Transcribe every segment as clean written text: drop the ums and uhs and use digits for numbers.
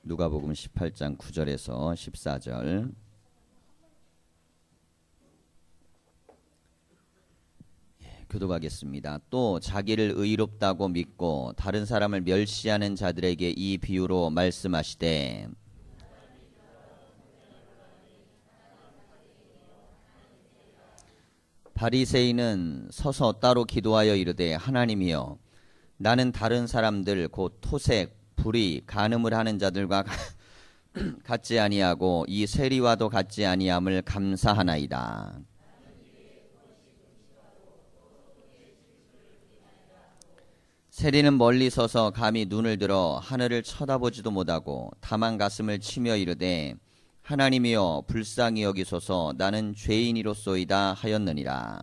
누가복음 18장 9절에서 14절. 교독하겠습니다. 또 자기를 의롭다고 믿고 다른 사람을 멸시하는 자들에게 이 비유로 말씀하시되, 바리새인은 서서 따로 기도하여 이르되, 하나님이여, 나는 다른 사람들 곧 토색, 불의, 간음을 하는 자들과 같지 아니하고 이 세리와도 같지 아니함을 감사하나이다. 세리는 멀리 서서 감히 눈을 들어 하늘을 쳐다보지도 못하고 다만 가슴을 치며 이르되, 하나님이여 불쌍히 여기소서, 나는 죄인이로소이다 하였느니라.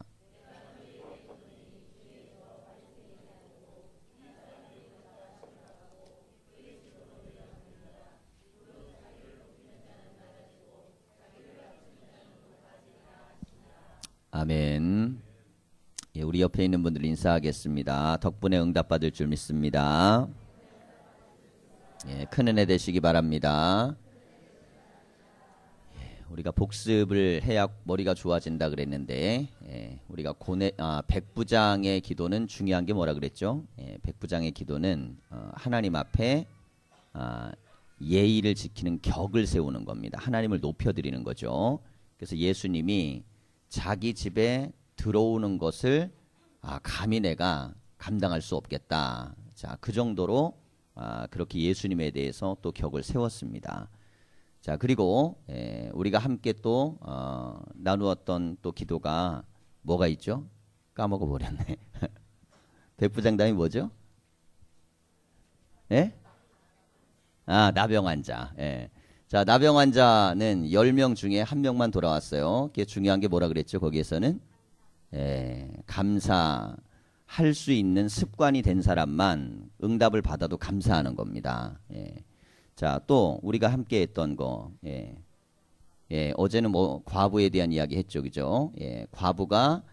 아멘. 예, 우리 옆에 있는 분들 인사하겠습니다. 덕분에 응답받을 줄 믿습니다. 예, 큰 은혜 되시기 바랍니다. 예, 우리가 복습을 해야 머리가 좋아진다 그랬는데, 우리가 백부장의 기도는 중요한 게 뭐라 그랬죠? 백부장의 기도는 하나님 앞에 예의를 지키는 격을 세우는 겁니다. 하나님을 높여드리는 거죠. 그래서 예수님이 자기 집에 들어오는 것을 감히 내가 감당할 수 없겠다. 자, 그 정도로 그렇게 예수님에 대해서 또 격을 세웠습니다. 자, 그리고 우리가 함께 또 나누었던 또 기도가 뭐가 있죠? 까먹어 버렸네. 백부장담이 뭐죠? 예? 나병 환자. 예. 자, 나병 환자는 10명 중에 1명만 돌아왔어요. 그게 중요한 게 뭐라 그랬죠? 거기에서는 감사할 수 있는 습관이 된 사람만 응답을 받아도 감사하는 겁니다. 자, 또 우리가 함께 했던 거, 어제는 뭐 과부에 대한 이야기 했죠, 그죠? 과부가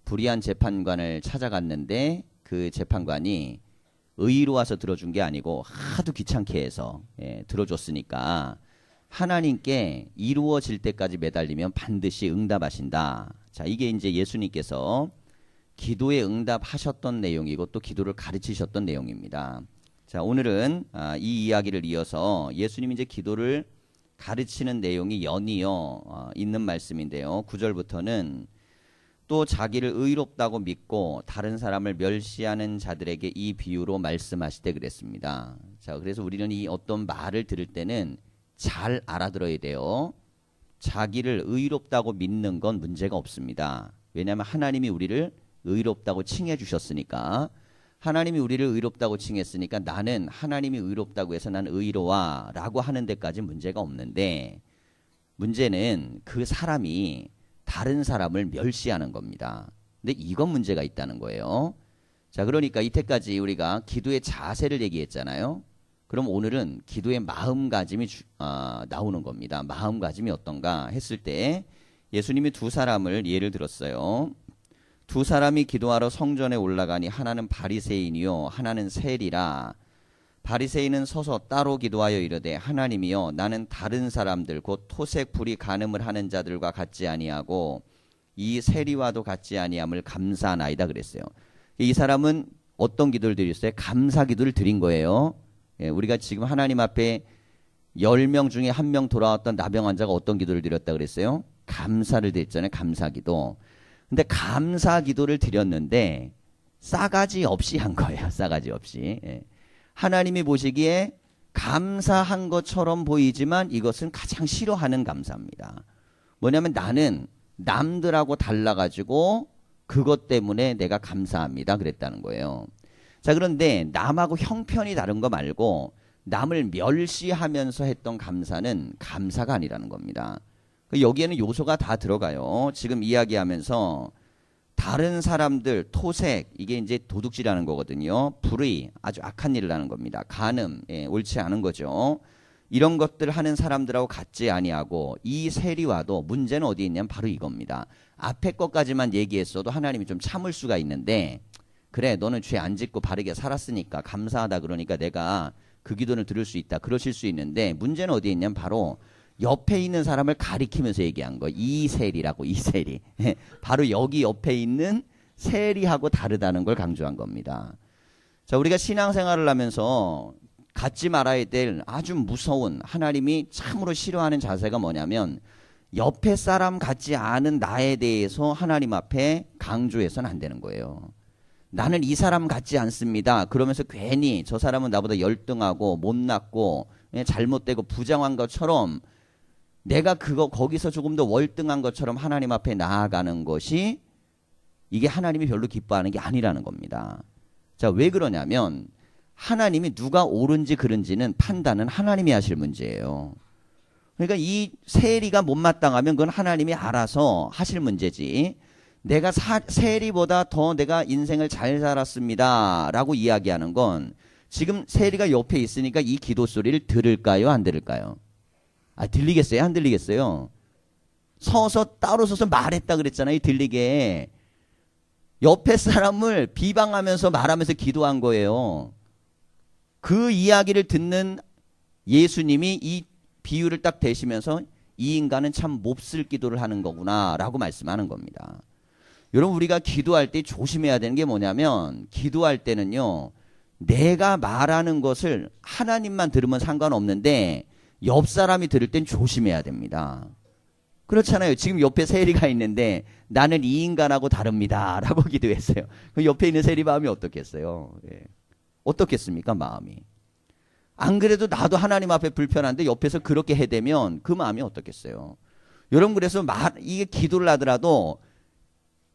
불의한 재판관을 찾아갔는데 그 재판관이 의로 와서 들어준 게 아니고 하도 귀찮게 해서 들어줬으니까 하나님께 이루어질 때까지 매달리면 반드시 응답하신다. 자, 이게 이제 예수님께서 기도에 응답하셨던 내용이고 또 기도를 가르치셨던 내용입니다. 자, 오늘은 이 이야기를 이어서 예수님이 이제 기도를 가르치는 내용이 연이어 있는 말씀인데요. 9절부터는 또 자기를 의롭다고 믿고 다른 사람을 멸시하는 자들에게 이 비유로 말씀하시되 그랬습니다. 자, 그래서 우리는 이 어떤 말을 들을 때는 잘 알아들어야 돼요. 자기를 의롭다고 믿는 건 문제가 없습니다. 왜냐하면 하나님이 우리를 의롭다고 칭해 주셨으니까, 하나님이 우리를 의롭다고 칭했으니까 나는 하나님이 의롭다고 해서 난 의로와 라고 하는 데까지 문제가 없는데, 문제는 그 사람이 다른 사람을 멸시하는 겁니다. 근데 이건 문제가 있다는 거예요. 자, 그러니까 이때까지 우리가 기도의 자세를 얘기했잖아요. 그럼 오늘은 기도의 마음가짐이 나오는 겁니다. 마음가짐이 어떤가 했을 때 예수님이 두 사람을 예를 들었어요. 두 사람이 기도하러 성전에 올라가니 하나는 바리새인이요 하나는 세리라. 바리새인은 서서 따로 기도하여 이르되, 하나님이여, 나는 다른 사람들 곧 토색, 불의, 간음을 하는 자들과 같지 아니하고 이 세리와도 같지 아니함을 감사하나이다 그랬어요. 이 사람은 어떤 기도를 드렸어요? 감사 기도를 드린 거예요. 우리가 지금 하나님 앞에 10명 중에 1명 돌아왔던 나병 환자가 어떤 기도를 드렸다 그랬어요? 감사를 드렸잖아요. 감사 기도. 근데 감사 기도를 드렸는데 싸가지 없이 한 거예요. 싸가지 없이. 하나님이 보시기에 감사한 것처럼 보이지만 이것은 가장 싫어하는 감사입니다. 뭐냐면 나는 남들하고 달라가지고 그것 때문에 내가 감사합니다 그랬다는 거예요. 자, 그런데 남하고 형편이 다른 거 말고 남을 멸시하면서 했던 감사는 감사가 아니라는 겁니다. 여기에는 요소가 다 들어가요. 지금 이야기하면서 다른 사람들, 토색, 이게 이제 도둑질하는 거거든요. 불의, 아주 악한 일을 하는 겁니다. 간음, 옳지 않은 거죠. 이런 것들 하는 사람들하고 같지 아니하고 이 세리와도, 문제는 어디 있냐면 바로 이겁니다. 앞에 것까지만 얘기했어도 하나님이 좀 참을 수가 있는데, 그래 너는 죄 안 짓고 바르게 살았으니까 감사하다 그러니까 내가 그 기도를 들을 수 있다. 그러실 수 있는데 문제는 어디에 있냐면 바로 옆에 있는 사람을 가리키면서 얘기한 거. 이세리라고 이세리. 바로 여기 옆에 있는 세리하고 다르다는 걸 강조한 겁니다. 자, 우리가 신앙생활을 하면서 갖지 말아야 될 아주 무서운 하나님이 참으로 싫어하는 자세가 뭐냐면 옆에 사람 같지 않은 나에 대해서 하나님 앞에 강조해서는 안 되는 거예요. 나는 이 사람 같지 않습니다. 그러면서 괜히 저 사람은 나보다 열등하고 못났고 잘못되고 부정한 것처럼 내가 거기서 조금 더 월등한 것처럼 하나님 앞에 나아가는 것이 이게 하나님이 별로 기뻐하는 게 아니라는 겁니다. 자, 왜 그러냐면 하나님이 누가 옳은지 그른지는 판단은 하나님이 하실 문제예요. 그러니까 이 세리가 못마땅하면 그건 하나님이 알아서 하실 문제지. 내가 세리보다 더 내가 인생을 잘 살았습니다 라고 이야기하는 건 지금 세리가 옆에 있으니까 이 기도 소리를 들을까요? 안 들을까요? 아, 들리겠어요? 안 들리겠어요? 따로 서서 말했다 그랬잖아요. 들리게. 옆에 사람을 비방하면서 말하면서 기도한 거예요. 그 이야기를 듣는 예수님이 이 비유를 딱 대시면서 이 인간은 참 몹쓸 기도를 하는 거구나 라고 말씀하는 겁니다. 여러분, 우리가 기도할 때 조심해야 되는 게 뭐냐면 기도할 때는요, 내가 말하는 것을 하나님만 들으면 상관없는데 옆 사람이 들을 땐 조심해야 됩니다. 그렇잖아요. 지금 옆에 세리가 있는데 나는 이 인간하고 다릅니다 라고 기도했어요. 그 옆에 있는 세리 마음이 어떻겠어요? 예. 어떻겠습니까? 마음이. 안 그래도 나도 하나님 앞에 불편한데 옆에서 그렇게 해대면 그 마음이 어떻겠어요? 여러분, 그래서 이게 기도를 하더라도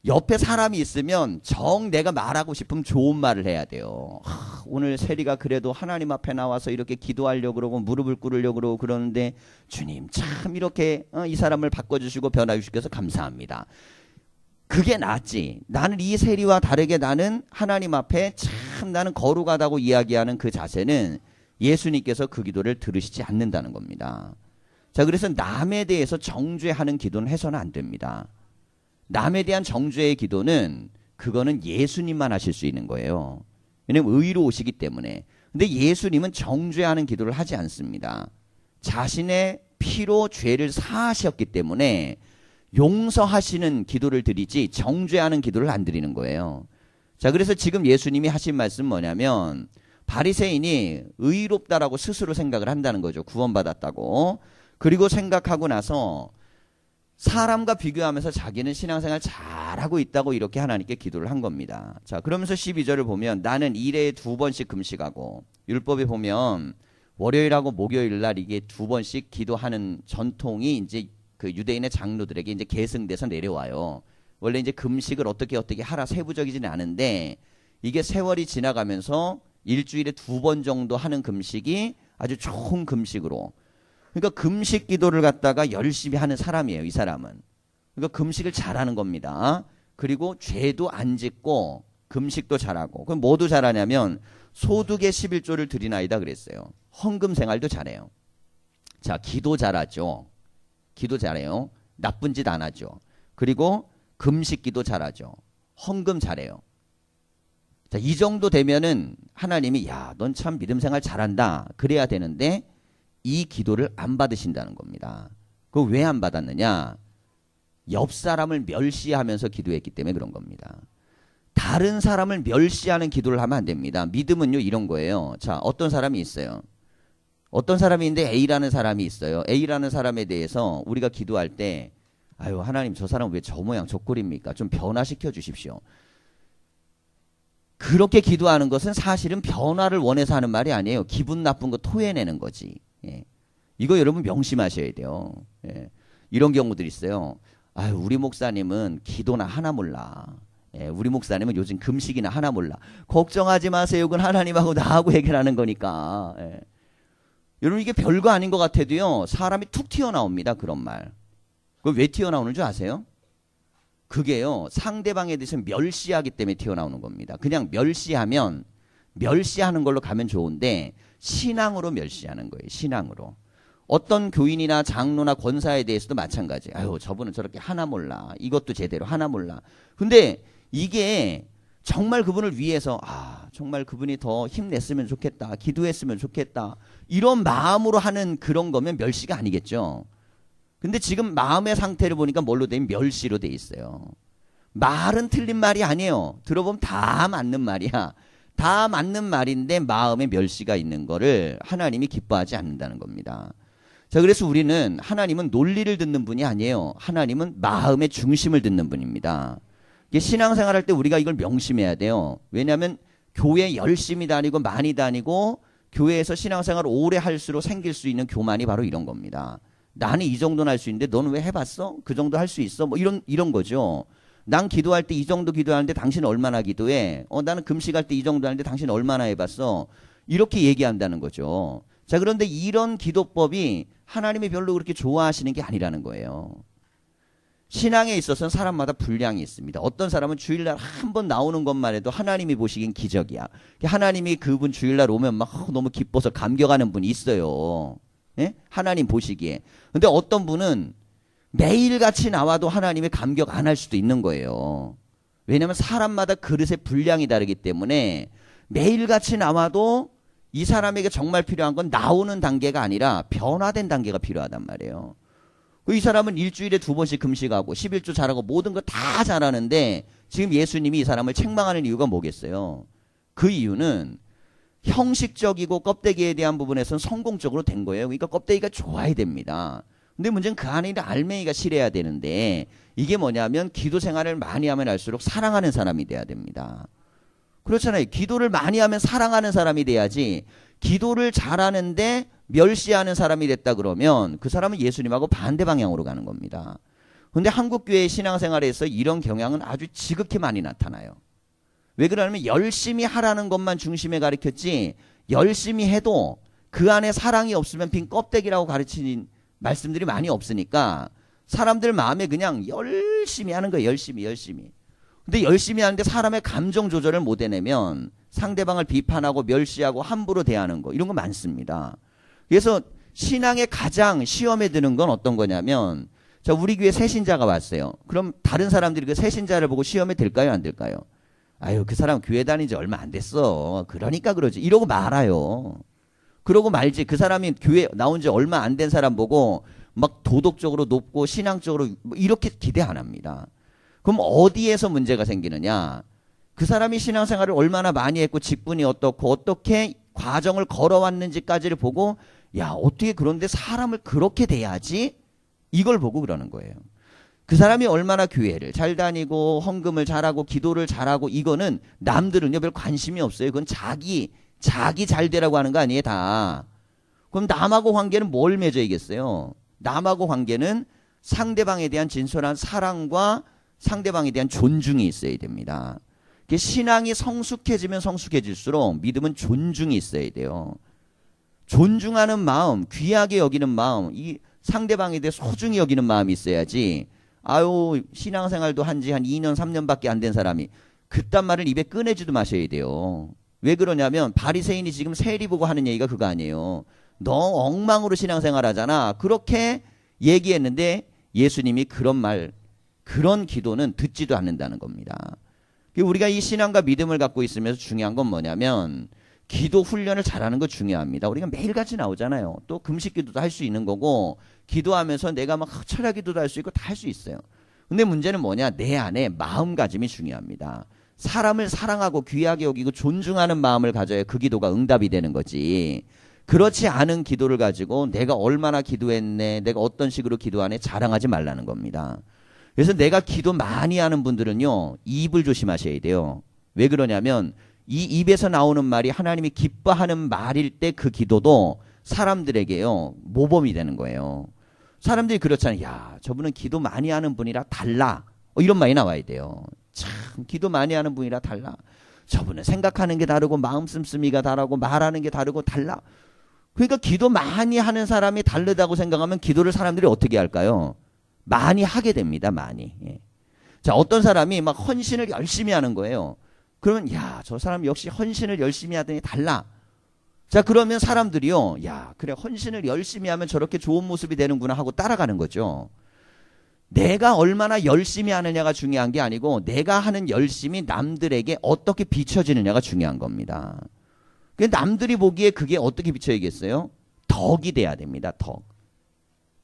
옆에 사람이 있으면 내가 말하고 싶으면 좋은 말을 해야 돼요. 오늘 세리가 그래도 하나님 앞에 나와서 이렇게 기도하려고 그러고 무릎을 꿇으려고 그러고 그러는데 주님 참 이렇게 이 사람을 바꿔주시고 변화주시켜서 감사합니다. 그게 낫지. 나는 이 세리와 다르게 나는 하나님 앞에 참 나는 거룩하다고 이야기하는 그 자세는 예수님께서 그 기도를 들으시지 않는다는 겁니다. 자, 그래서 남에 대해서 정죄하는 기도는 해서는 안 됩니다. 남에 대한 정죄의 기도는 그거는 예수님만 하실 수 있는 거예요. 왜냐하면 의로우시기 때문에. 근데 예수님은 정죄하는 기도를 하지 않습니다. 자신의 피로 죄를 사하셨기 때문에 용서하시는 기도를 드리지 정죄하는 기도를 안 드리는 거예요. 자, 그래서 지금 예수님이 하신 말씀 뭐냐면 바리새인이 의롭다라고 스스로 생각을 한다는 거죠. 구원받았다고. 그리고 생각하고 나서 사람과 비교하면서 자기는 신앙생활 잘하고 있다고 이렇게 하나님께 기도를 한 겁니다. 자, 그러면서 12절을 보면 나는 일에 2번씩 금식하고, 율법에 보면 월요일하고 목요일날 이게 2번씩 기도하는 전통이 이제 그 유대인의 장로들에게 이제 계승돼서 내려와요. 원래 이제 금식을 어떻게 하라 세부적이지는 않은데 이게 세월이 지나가면서 일주일에 2번 정도 하는 금식이 아주 좋은 금식으로, 그러니까 금식 기도를 갖다가 열심히 하는 사람이에요, 이 사람은. 그러니까 금식을 잘하는 겁니다. 그리고 죄도 안 짓고 금식도 잘하고. 그럼 뭐도 잘하냐면 소득의 11조를 드리나이다 그랬어요. 헌금 생활도 잘해요. 자, 기도 잘하죠. 기도 잘해요. 나쁜 짓 안 하죠. 그리고 금식 기도 잘하죠. 헌금 잘해요. 자, 이 정도 되면은 하나님이 야, 넌 참 믿음 생활 잘한다. 그래야 되는데 이 기도를 안 받으신다는 겁니다. 그거 왜 안 받았느냐? 옆 사람을 멸시하면서 기도했기 때문에 그런 겁니다. 다른 사람을 멸시하는 기도를 하면 안 됩니다. 믿음은요, 이런 거예요. 자, 어떤 사람이 있어요. 어떤 사람이 있는데 A라는 사람이 있어요. A라는 사람에 대해서 우리가 기도할 때 아유, 하나님 저 사람 왜 저 모양 저 꼴입니까? 좀 변화시켜 주십시오. 그렇게 기도하는 것은 사실은 변화를 원해서 하는 말이 아니에요. 기분 나쁜 거 토해내는 거지. 예. 이거 여러분 명심하셔야 돼요. 예. 이런 경우들이 있어요. 아유, 우리 목사님은 기도나 하나 몰라. 예. 우리 목사님은 요즘 금식이나 하나 몰라. 걱정하지 마세요. 그건 하나님하고 나하고 해결하는 거니까. 예. 여러분, 이게 별거 아닌 것 같아도요, 사람이 툭 튀어나옵니다. 그런 말. 그거 왜 튀어나오는 줄 아세요? 그게요, 상대방에 대해서 멸시하기 때문에 튀어나오는 겁니다. 그냥 멸시하면 멸시하는 걸로 가면 좋은데 신앙으로 멸시하는 거예요. 신앙으로. 어떤 교인이나 장로나 권사에 대해서도 마찬가지예요. 아유, 저분은 저렇게 하나 몰라. 이것도 제대로 하나 몰라. 근데 이게 정말 그분을 위해서 정말 그분이 더 힘냈으면 좋겠다, 기도했으면 좋겠다, 이런 마음으로 하는 그런 거면 멸시가 아니겠죠. 근데 지금 마음의 상태를 보니까 뭘로 돼? 멸시로 돼 있어요. 말은 틀린 말이 아니에요. 들어보면 다 맞는 말이야. 다 맞는 말인데 마음에 멸시가 있는 거를 하나님이 기뻐하지 않는다는 겁니다. 자, 그래서 우리는 하나님은 논리를 듣는 분이 아니에요. 하나님은 마음의 중심을 듣는 분입니다. 신앙생활 할 때 우리가 이걸 명심해야 돼요. 왜냐하면 교회 열심히 다니고 많이 다니고 교회에서 신앙생활을 오래 할수록 생길 수 있는 교만이 바로 이런 겁니다. 나는 이 정도는 할 수 있는데 너는 왜 해봤어? 그 정도 할 수 있어? 뭐 이런 거죠. 난 기도할 때 이 정도 기도하는데 당신 얼마나 기도해? 나는 금식할 때 이 정도 하는데 당신 얼마나 해봤어? 이렇게 얘기한다는 거죠. 자, 그런데 이런 기도법이 하나님이 별로 그렇게 좋아하시는 게 아니라는 거예요. 신앙에 있어서는 사람마다 분량이 있습니다. 어떤 사람은 주일날 한 번 나오는 것만 해도 하나님이 보시기엔 기적이야. 하나님이 그분 주일날 오면 막 너무 기뻐서 감격하는 분이 있어요. 예? 하나님 보시기에. 근데 어떤 분은 매일같이 나와도 하나님이 감격 안 할 수도 있는 거예요. 왜냐하면 사람마다 그릇의 분량이 다르기 때문에 매일같이 나와도 이 사람에게 정말 필요한 건 나오는 단계가 아니라 변화된 단계가 필요하단 말이에요. 이 사람은 일주일에 2번씩 금식하고 11조 잘하고 모든 거 다 잘하는데 지금 예수님이 이 사람을 책망하는 이유가 뭐겠어요? 그 이유는 형식적이고 껍데기에 대한 부분에서는 성공적으로 된 거예요. 그러니까 껍데기가 좋아야 됩니다. 근데 문제는 그 안에 있는 알맹이가 실해야 되는데 이게 뭐냐면 기도 생활을 많이 하면 할수록 사랑하는 사람이 돼야 됩니다. 그렇잖아요. 기도를 많이 하면 사랑하는 사람이 돼야지 기도를 잘하는데 멸시하는 사람이 됐다 그러면 그 사람은 예수님하고 반대 방향으로 가는 겁니다. 그런데 한국교회 신앙생활에서 이런 경향은 아주 지극히 많이 나타나요. 왜 그러냐면 열심히 하라는 것만 중심에 가르쳤지 열심히 해도 그 안에 사랑이 없으면 빈 껍데기라고 가르치는 말씀들이 많이 없으니까 사람들 마음에 그냥 열심히 하는 거예요. 열심히. 근데 열심히 하는데 사람의 감정 조절을 못 해내면 상대방을 비판하고 멸시하고 함부로 대하는 거 이런 거 많습니다. 그래서 신앙의 가장 시험에 드는 건 어떤 거냐면 자, 우리 교회 새신자가 왔어요. 그럼 다른 사람들이 그 새신자를 보고 시험에 들까요? 안 들까요? 아유, 그 사람 교회 다닌 지 얼마 안 됐어. 그러니까 그러지. 이러고 말아요. 그러고 말지. 그 사람이 교회 나온 지 얼마 안 된 사람 보고 막 도덕적으로 높고 신앙적으로 이렇게 기대 안 합니다. 그럼 어디에서 문제가 생기느냐? 그 사람이 신앙생활을 얼마나 많이 했고 직분이 어떻고 어떻게 과정을 걸어왔는지까지를 보고 야, 어떻게 그런데 사람을 그렇게 대하지? 이걸 보고 그러는 거예요. 그 사람이 얼마나 교회를 잘 다니고 헌금을 잘하고 기도를 잘하고 이거는 남들은요 별 관심이 없어요. 그건 자기 잘 되라고 하는 거 아니에요 다. 그럼 남하고 관계는 뭘 맺어야겠어요? 남하고 관계는 상대방에 대한 진솔한 사랑과 상대방에 대한 존중이 있어야 됩니다. 신앙이 성숙해지면 성숙해질수록 믿음은 존중이 있어야 돼요. 존중하는 마음, 귀하게 여기는 마음, 이 상대방에 대해 소중히 여기는 마음이 있어야지. 아유, 신앙생활도 한지 한 2년, 3년밖에 안 된 사람이 그딴 말을 입에 꺼내지도 마셔야 돼요. 왜 그러냐면 바리새인이 지금 세리 보고 하는 얘기가 그거 아니에요. 너 엉망으로 신앙생활 하잖아. 그렇게 얘기했는데 예수님이 그런 기도는 듣지도 않는다는 겁니다. 우리가 이 신앙과 믿음을 갖고 있으면서 중요한 건 뭐냐면 기도 훈련을 잘하는 거 중요합니다. 우리가 매일같이 나오잖아요. 또 금식 기도도 할 수 있는 거고 기도하면서 내가 막 철야 기도도 할 수 있고 다 할 수 있어요. 근데 문제는 뭐냐? 내 안에 마음가짐이 중요합니다. 사람을 사랑하고 귀하게 여기고 존중하는 마음을 가져야 그 기도가 응답이 되는 거지. 그렇지 않은 기도를 가지고 내가 얼마나 기도했네, 내가 어떤 식으로 기도하네 자랑하지 말라는 겁니다. 그래서 내가 기도 많이 하는 분들은요, 입을 조심하셔야 돼요. 왜 그러냐면 이 입에서 나오는 말이 하나님이 기뻐하는 말일 때 그 기도도 사람들에게요 모범이 되는 거예요. 사람들이 그렇잖아요. 야, 저분은 기도 많이 하는 분이라 달라. 이런 말이 나와야 돼요. 참 기도 많이 하는 분이라 달라. 저분은 생각하는 게 다르고 마음 씀씀이가 다르고 말하는 게 다르고 달라. 그러니까 기도 많이 하는 사람이 다르다고 생각하면 기도를 사람들이 어떻게 할까요? 많이 하게 됩니다. 많이. 예. 자, 어떤 사람이 막 헌신을 열심히 하는 거예요. 그러면 야, 저 사람 역시 헌신을 열심히 하더니 달라. 자, 그러면 사람들이요, 야, 그래 헌신을 열심히 하면 저렇게 좋은 모습이 되는구나 하고 따라가는 거죠. 내가 얼마나 열심히 하느냐가 중요한 게 아니고 내가 하는 열심이 남들에게 어떻게 비춰지느냐가 중요한 겁니다. 남들이 보기에 그게 어떻게 비춰야겠어요? 덕이 돼야 됩니다.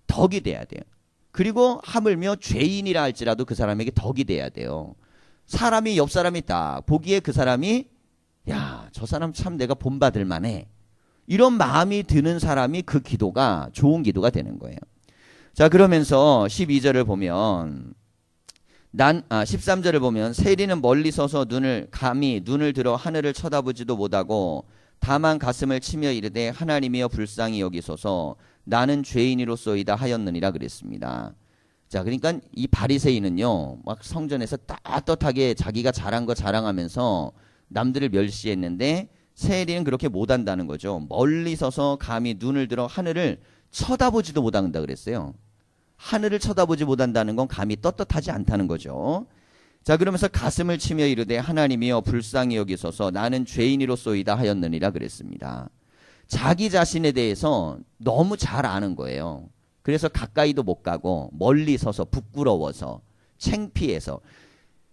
덕이 돼야 돼요. 그리고 하물며 죄인이라 할지라도 그 사람에게 덕이 돼야 돼요. 사람이 옆 사람이 딱 보기에 그 사람이 야, 저 사람 참 내가 본받을 만해. 이런 마음이 드는 사람이 그 기도가 좋은 기도가 되는 거예요. 자, 그러면서 12절을 보면 13절을 보면 세리는 멀리 서서 감히 눈을 들어 하늘을 쳐다보지도 못하고 다만 가슴을 치며 이르되 하나님이여 불쌍히 여기소서 나는 죄인이로소이다 하였느니라 그랬습니다. 자, 그러니까 이 바리새인은요, 막 성전에서 떳떳하게 자기가 잘한 거 자랑하면서 남들을 멸시했는데 세리는 그렇게 못한다는 거죠. 멀리 서서 감히 눈을 들어 하늘을 쳐다보지도 못한다 그랬어요. 하늘을 쳐다보지 못한다는 건 감히 떳떳하지 않다는 거죠. 자, 그러면서 가슴을 치며 이르되 하나님이여 불쌍히 여기소서 나는 죄인이로소이다 하였느니라 그랬습니다. 자기 자신에 대해서 너무 잘 아는 거예요. 그래서 가까이도 못 가고 멀리 서서 부끄러워서 창피해서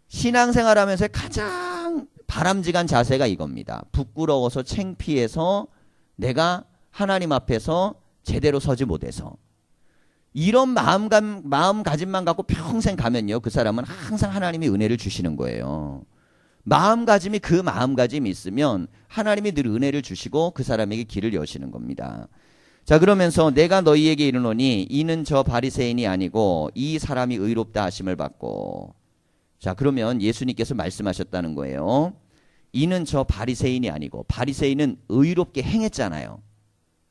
신앙생활하면서 가장 바람직한 자세가 이겁니다. 부끄러워서 창피해서 내가 하나님 앞에서 제대로 서지 못해서 이런 마음가짐만 갖고 평생 가면요, 그 사람은 항상 하나님이 은혜를 주시는 거예요. 그 마음가짐이 있으면 하나님이 늘 은혜를 주시고 그 사람에게 길을 여시는 겁니다. 자, 그러면서 내가 너희에게 이르노니 이는 저 바리새인이 아니고 이 사람이 의롭다 하심을 받고. 자, 그러면 예수님께서 말씀하셨다는 거예요. 이는 저 바리새인이 아니고, 바리새인은 의롭게 행했잖아요.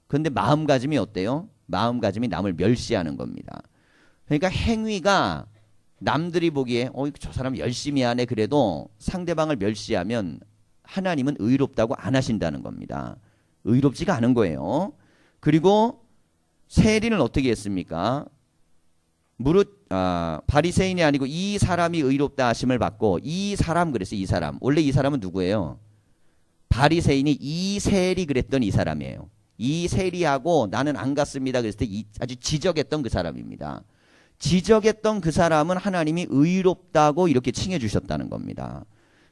그런데 마음가짐이 어때요? 마음가짐이 남을 멸시하는 겁니다. 그러니까 행위가 남들이 보기에 저 사람 열심히 하네 그래도 상대방을 멸시하면 하나님은 의롭다고 안 하신다는 겁니다. 의롭지가 않은 거예요. 그리고 세리는 어떻게 했습니까? 바리새인이 아니고 이 사람이 의롭다 하심을 받고, 이 사람 그랬어요. 이 사람. 원래 이 사람은 누구예요? 바리새인이 이 세리 그랬던 이 사람이에요. 이 세리하고 나는 안 갔습니다 그랬을 때 아주 지적했던 그 사람입니다. 지적했던 그 사람은 하나님이 의롭다고 이렇게 칭해 주셨다는 겁니다.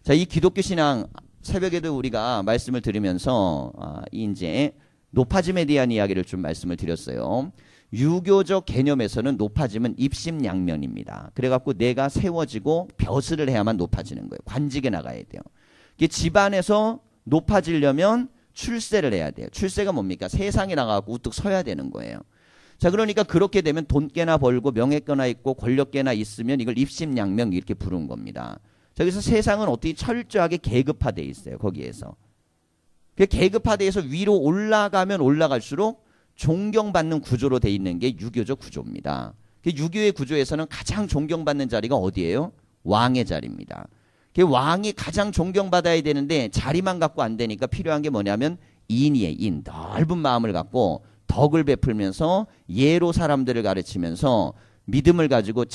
자, 이 기독교 신앙 새벽에도 우리가 말씀을 들으면서 이제 높아짐에 대한 이야기를 좀 말씀을 드렸어요. 유교적 개념에서는 높아짐은 입심양면입니다. 그래갖고 내가 세워지고 벼슬을 해야만 높아지는 거예요. 관직에 나가야 돼요. 집안에서 높아지려면 출세를 해야 돼요. 출세가 뭡니까? 세상에 나가고 우뚝 서야 되는 거예요. 자, 그러니까 그렇게 되면 돈 꽤나 벌고 명예 꽤나 있고 권력 꽤나 있으면 이걸 입심양명 이렇게 부르는 겁니다. 자, 그래서 세상은 어떻게 철저하게 계급화되어 있어요. 거기에서. 계급화돼서 위로 올라가면 올라갈수록 존경받는 구조로 돼 있는 게 유교적 구조입니다. 유교의 구조에서는 가장 존경받는 자리가 어디예요? 왕의 자리입니다. 왕이 가장 존경받아야 되는데 자리만 갖고 안 되니까 필요한 게 뭐냐면 인이에요. 인. 넓은 마음을 갖고 덕을 베풀면서 예로 사람들을 가르치면서 믿음을 가지고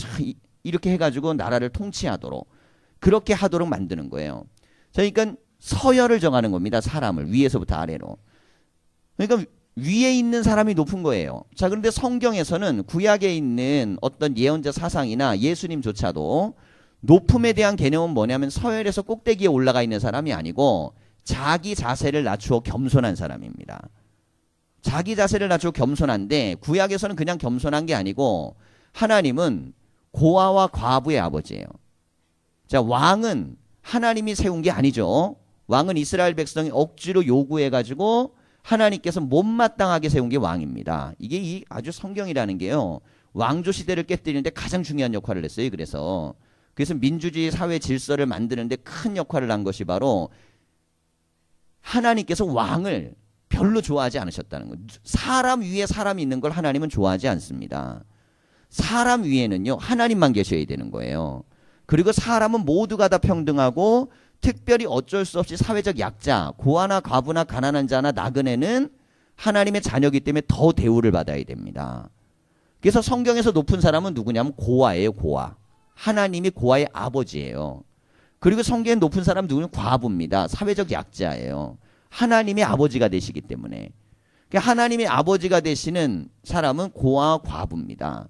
이렇게 해가지고 나라를 통치하도록, 그렇게 하도록 만드는 거예요. 그러니까 서열을 정하는 겁니다. 사람을 위에서부터 아래로. 그러니까 위에 있는 사람이 높은 거예요. 자, 그런데 성경에서는 구약에 있는 어떤 예언자 사상이나 예수님조차도 높음에 대한 개념은 뭐냐면 서열에서 꼭대기에 올라가 있는 사람이 아니고 자기 자세를 낮추어 겸손한 사람입니다. 자기 자세를 낮추어 겸손한데 구약에서는 그냥 겸손한 게 아니고 하나님은 고아와 과부의 아버지예요. 자, 왕은 하나님이 세운 게 아니죠. 왕은 이스라엘 백성이 억지로 요구해가지고 하나님께서 못마땅하게 세운 게 왕입니다. 이게 아주 성경이라는 게요, 왕조 시대를 깨뜨리는데 가장 중요한 역할을 했어요. 그래서 민주주의 사회 질서를 만드는데 큰 역할을 한 것이 바로 하나님께서 왕을 별로 좋아하지 않으셨다는 거예요. 사람 위에 사람이 있는 걸 하나님은 좋아하지 않습니다. 사람 위에는요, 하나님만 계셔야 되는 거예요. 그리고 사람은 모두가 다 평등하고 특별히 어쩔 수 없이 사회적 약자, 고아나 과부나 가난한 자나 나그네는 하나님의 자녀이기 때문에 더 대우를 받아야 됩니다. 그래서 성경에서 높은 사람은 누구냐면 고아예요. 고아. 하나님이 고아의 아버지예요. 그리고 성경에 높은 사람 누구는 과부입니다. 사회적 약자예요. 하나님의 아버지가 되시기 때문에. 그러니까 하나님의 아버지가 되시는 사람은 고아와 과부입니다.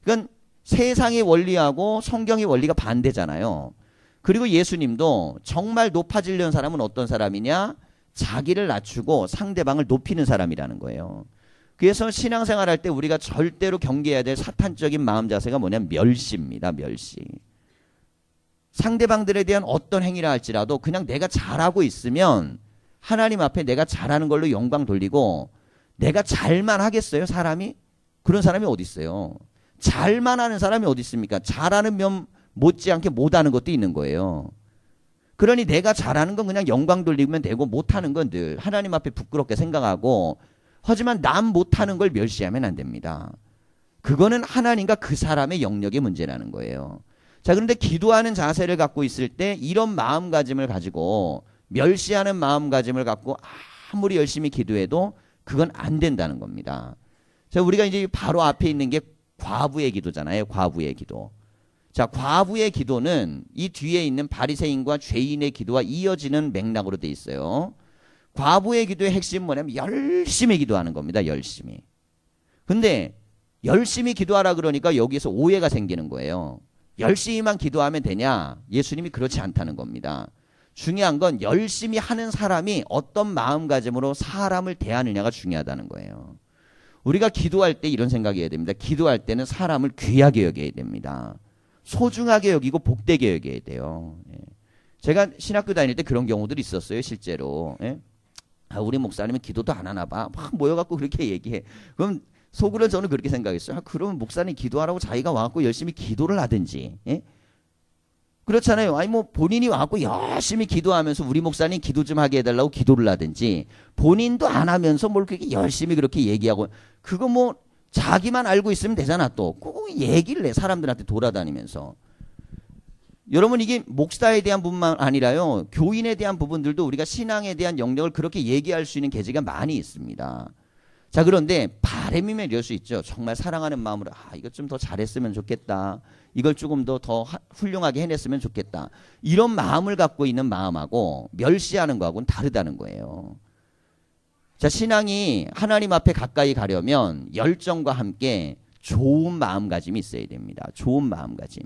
그러니까 세상의 원리하고 성경의 원리가 반대잖아요. 그리고 예수님도 정말 높아지려는 사람은 어떤 사람이냐? 자기를 낮추고 상대방을 높이는 사람이라는 거예요. 그래서 신앙생활 할 때 우리가 절대로 경계해야 될 사탄적인 마음 자세가 뭐냐면 멸시입니다. 멸시. 상대방들에 대한 어떤 행위를 할지라도 그냥 내가 잘하고 있으면 하나님 앞에 내가 잘하는 걸로 영광 돌리고, 내가 잘만 하겠어요, 사람이? 그런 사람이 어디 있어요? 잘만 하는 사람이 어디 있습니까? 잘하는 면 못지않게 못하는 것도 있는 거예요. 그러니 내가 잘하는 건 그냥 영광 돌리면 되고, 못하는 건 늘 하나님 앞에 부끄럽게 생각하고, 하지만 남 못하는 걸 멸시하면 안 됩니다. 그거는 하나님과 그 사람의 영역의 문제라는 거예요. 자, 그런데 기도하는 자세를 갖고 있을 때 이런 마음가짐을 가지고, 멸시하는 마음가짐을 갖고 아무리 열심히 기도해도 그건 안 된다는 겁니다. 자, 우리가 이제 바로 앞에 있는 게 과부의 기도잖아요. 과부의 기도. 자, 과부의 기도는 이 뒤에 있는 바리새인과 죄인의 기도와 이어지는 맥락으로 돼 있어요. 과부의 기도의 핵심은 뭐냐면 열심히 기도하는 겁니다. 열심히. 근데 열심히 기도하라 그러니까 여기에서 오해가 생기는 거예요. 열심히만 기도하면 되냐? 예수님이 그렇지 않다는 겁니다. 중요한 건 열심히 하는 사람이 어떤 마음가짐으로 사람을 대하느냐가 중요하다는 거예요. 우리가 기도할 때 이런 생각이 해야 됩니다. 기도할 때는 사람을 귀하게 여겨야 됩니다. 소중하게 여기고 복되게 여겨야 돼요. 제가 신학교 다닐 때 그런 경우들이 있었어요. 실제로. 우리 목사님은 기도도 안 하나 봐. 막 모여갖고 그렇게 얘기해. 그럼 속으로 저는 그렇게 생각했어요. 그러면 목사님 기도하라고 자기가 와갖고 열심히 기도를 하든지. 그렇잖아요. 아니 뭐 본인이 와갖고 열심히 기도하면서 우리 목사님 기도 좀 하게 해달라고 기도를 하든지, 본인도 안 하면서 뭘 그렇게 열심히 그렇게 얘기하고, 그거 뭐 자기만 알고 있으면 되잖아. 또 꼭 얘기를 해, 사람들한테 돌아다니면서. 여러분, 이게 목사에 대한 부분만 아니라요, 교인에 대한 부분들도 우리가 신앙에 대한 영역을 그렇게 얘기할 수 있는 계기가 많이 있습니다. 자, 그런데 바람이면 이럴 수 있죠. 정말 사랑하는 마음으로 이것 좀 더 잘했으면 좋겠다. 이걸 조금 더 훌륭하게 해냈으면 좋겠다. 이런 마음을 갖고 있는 마음하고 멸시하는 거하고는 다르다는 거예요. 자, 신앙이 하나님 앞에 가까이 가려면 열정과 함께 좋은 마음가짐이 있어야 됩니다. 좋은 마음가짐.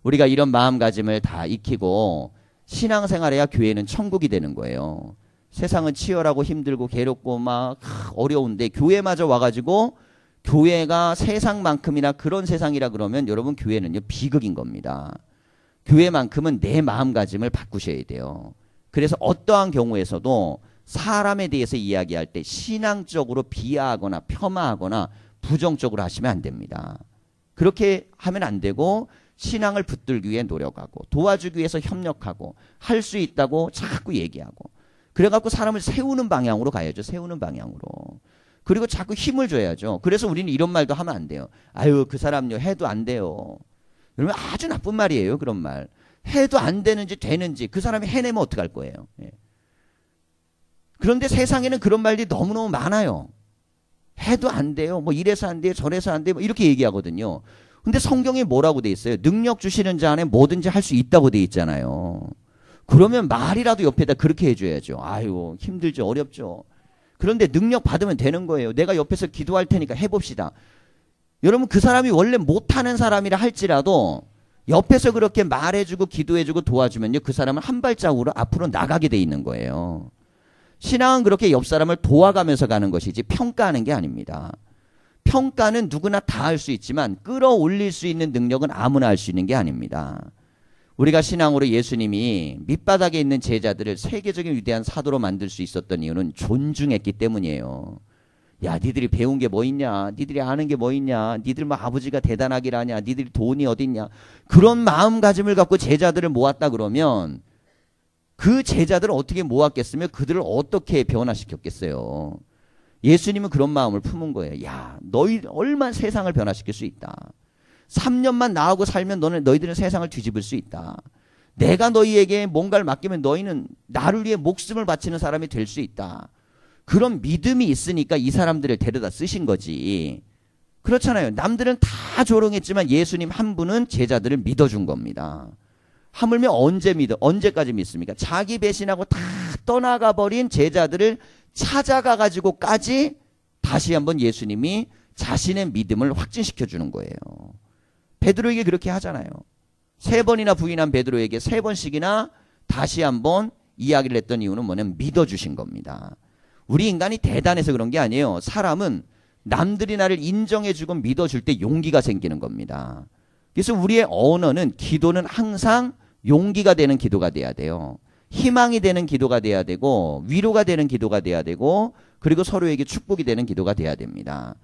우리가 이런 마음가짐을 다 익히고 신앙생활해야 교회는 천국이 되는 거예요. 세상은 치열하고 힘들고 괴롭고 막 어려운데 교회마저 와가지고 교회가 세상만큼이나 그런 세상이라 그러면 여러분, 교회는요 비극인 겁니다. 교회만큼은 내 마음가짐을 바꾸셔야 돼요. 그래서 어떠한 경우에서도 사람에 대해서 이야기할 때 신앙적으로 비하하거나 폄하하거나 부정적으로 하시면 안 됩니다. 그렇게 하면 안 되고, 신앙을 붙들기 위해 노력하고 도와주기 위해서 협력하고 할 수 있다고 자꾸 얘기하고, 그래갖고 사람을 세우는 방향으로 가야죠. 세우는 방향으로. 그리고 자꾸 힘을 줘야죠. 그래서 우리는 이런 말도 하면 안 돼요. 아유, 그 사람요 해도 안 돼요. 여러분, 아주 나쁜 말이에요. 그런 말. 해도 안 되는지 되는지 그 사람이 해내면 어떡할 거예요. 그런데 세상에는 그런 말들이 너무너무 많아요. 해도 안 돼요. 뭐 이래서 안 돼요. 저래서 안 돼요. 뭐 이렇게 얘기하거든요. 근데 성경에 뭐라고 돼 있어요? 능력 주시는 자 안에 뭐든지 할 수 있다고 돼 있잖아요. 그러면 말이라도 옆에다 그렇게 해줘야죠. 아유, 힘들죠. 어렵죠. 그런데 능력 받으면 되는 거예요. 내가 옆에서 기도할 테니까 해봅시다. 여러분, 그 사람이 원래 못하는 사람이라 할지라도 옆에서 그렇게 말해주고 기도해주고 도와주면요, 그 사람은 한 발자국으로 앞으로 나가게 돼 있는 거예요. 신앙은 그렇게 옆 사람을 도와가면서 가는 것이지 평가하는 게 아닙니다. 평가는 누구나 다 할 수 있지만 끌어올릴 수 있는 능력은 아무나 할 수 있는 게 아닙니다. 우리가 신앙으로 예수님이 밑바닥에 있는 제자들을 세계적인 위대한 사도로 만들 수 있었던 이유는 존중했기 때문이에요. 야, 니들이 배운 게 뭐 있냐? 니들이 아는 게 뭐 있냐? 니들 뭐 아버지가 대단하길 하냐? 니들이 돈이 어디 있냐? 그런 마음가짐을 갖고 제자들을 모았다 그러면 그 제자들을 어떻게 모았겠으며 그들을 어떻게 변화시켰겠어요? 예수님은 그런 마음을 품은 거예요. 야, 너희 얼마나 세상을 변화시킬 수 있다. 3년만 나하고 살면 너희들은 세상을 뒤집을 수 있다. 내가 너희에게 뭔가를 맡기면 너희는 나를 위해 목숨을 바치는 사람이 될 수 있다. 그런 믿음이 있으니까 이 사람들을 데려다 쓰신 거지. 그렇잖아요. 남들은 다 조롱했지만 예수님 한 분은 제자들을 믿어준 겁니다. 하물며 언제까지 믿습니까? 자기 배신하고 다 떠나가 버린 제자들을 찾아가 가지고까지 다시 한번 예수님이 자신의 믿음을 확진시켜 주는 거예요. 베드로에게 그렇게 하잖아요. 3번이나 부인한 베드로에게 3번씩이나 다시 한번 이야기를 했던 이유는 뭐냐면 믿어주신 겁니다. 우리 인간이 대단해서 그런 게 아니에요. 사람은 남들이 나를 인정해주고 믿어줄 때 용기가 생기는 겁니다. 그래서 우리의 언어는, 기도는 항상 용기가 되는 기도가 돼야 돼요. 희망이 되는 기도가 돼야 되고, 위로가 되는 기도가 돼야 되고, 그리고 서로에게 축복이 되는 기도가 돼야 됩니다.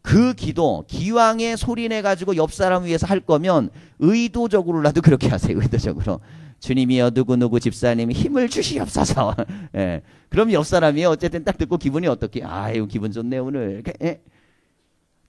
그 기도, 기왕에 소리내가지고 옆 사람 위해서 할 거면 의도적으로라도 그렇게 하세요. 의도적으로. 주님이여 누구누구 집사님 힘을 주시옵소서. 예. 그럼 옆 사람이 어쨌든 딱 듣고 기분이 어떻게? 아유, 기분 좋네 오늘. 예.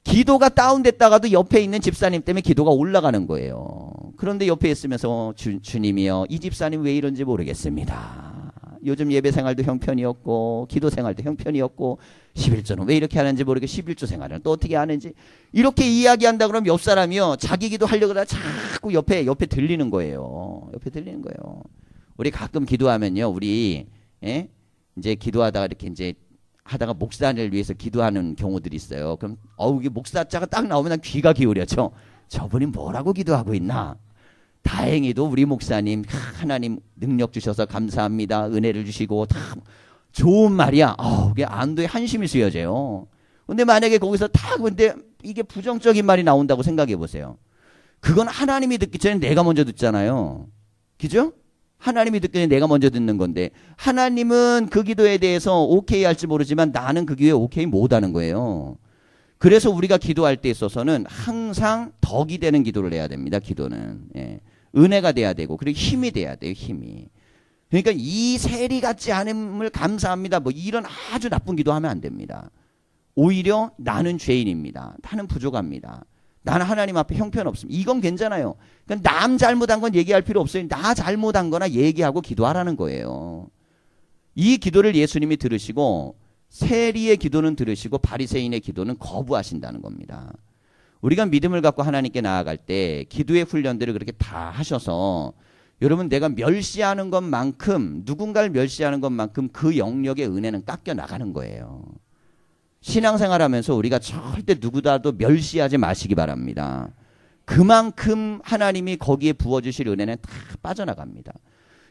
기도가 다운됐다가도 옆에 있는 집사님 때문에 기도가 올라가는 거예요. 그런데 옆에 있으면서 주님이여 이 집사님 왜 이런지 모르겠습니다. 요즘 예배 생활도 형편이었고 기도 생활도 형편이었고 11조는 왜 이렇게 하는지 모르게 11조 생활은 또 어떻게 하는지 이렇게 이야기한다 그러면 옆 사람이요 자기 기도 하려고 하다가 자꾸 옆에 들리는 거예요. 옆에 들리는 거예요. 우리 가끔 기도하면요 우리 이제 기도하다가 이렇게 이제 하다가 목사를 위해서 기도하는 경우들이 있어요. 그럼 이게 목사자가 딱 나오면 난 귀가 기울여져. 저분이 뭐라고 기도하고 있나? 다행히도 우리 목사님 하나님 능력 주셔서 감사합니다. 은혜를 주시고 다 좋은 말이야. 이게 안도에 한심이 쓰여져요. 근데 만약에 거기서 근데 이게 부정적인 말이 나온다고 생각해 보세요. 그건 하나님이 듣기 전에 내가 먼저 듣잖아요. 그죠? 하나님이 듣기 전에 내가 먼저 듣는 건데 하나님은 그 기도에 대해서 오케이 할지 모르지만 나는 그 기도에 오케이 못하는 거예요. 그래서 우리가 기도할 때 있어서는 항상 덕이 되는 기도를 해야 됩니다. 기도는. 예. 은혜가 돼야 되고 그리고 힘이 돼야 돼요. 힘이. 그러니까 이 세리 같지 않음을 감사합니다. 뭐 이런 아주 나쁜 기도하면 안 됩니다. 오히려 나는 죄인입니다. 나는 부족합니다. 나는 하나님 앞에 형편없습니다. 이건 괜찮아요. 그러니까 남 잘못한 건 얘기할 필요 없어요. 나 잘못한 거나 얘기하고 기도하라는 거예요. 이 기도를 예수님이 들으시고 세리의 기도는 들으시고 바리새인의 기도는 거부하신다는 겁니다. 우리가 믿음을 갖고 하나님께 나아갈 때 기도의 훈련들을 그렇게 다 하셔서 여러분 내가 멸시하는 것만큼 누군가를 멸시하는 것만큼 그 영역의 은혜는 깎여 나가는 거예요. 신앙생활하면서 우리가 절대 누구라도 멸시하지 마시기 바랍니다. 그만큼 하나님이 거기에 부어주실 은혜는 다 빠져나갑니다.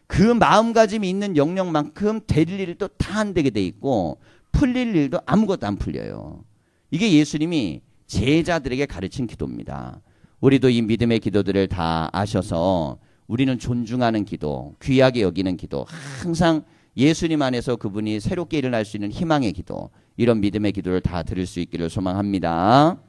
그 마음가짐이 있는 영역만큼 될 일도 다 안 되게 돼 있고 풀릴 일도 아무것도 안 풀려요. 이게 예수님이 제자들에게 가르친 기도입니다. 우리도 이 믿음의 기도들을 다 아셔서 우리는 존중하는 기도, 귀하게 여기는 기도, 항상 예수님 안에서 그분이 새롭게 일어날 수 있는 희망의 기도, 이런 믿음의 기도를 다 드릴 수 있기를 소망합니다.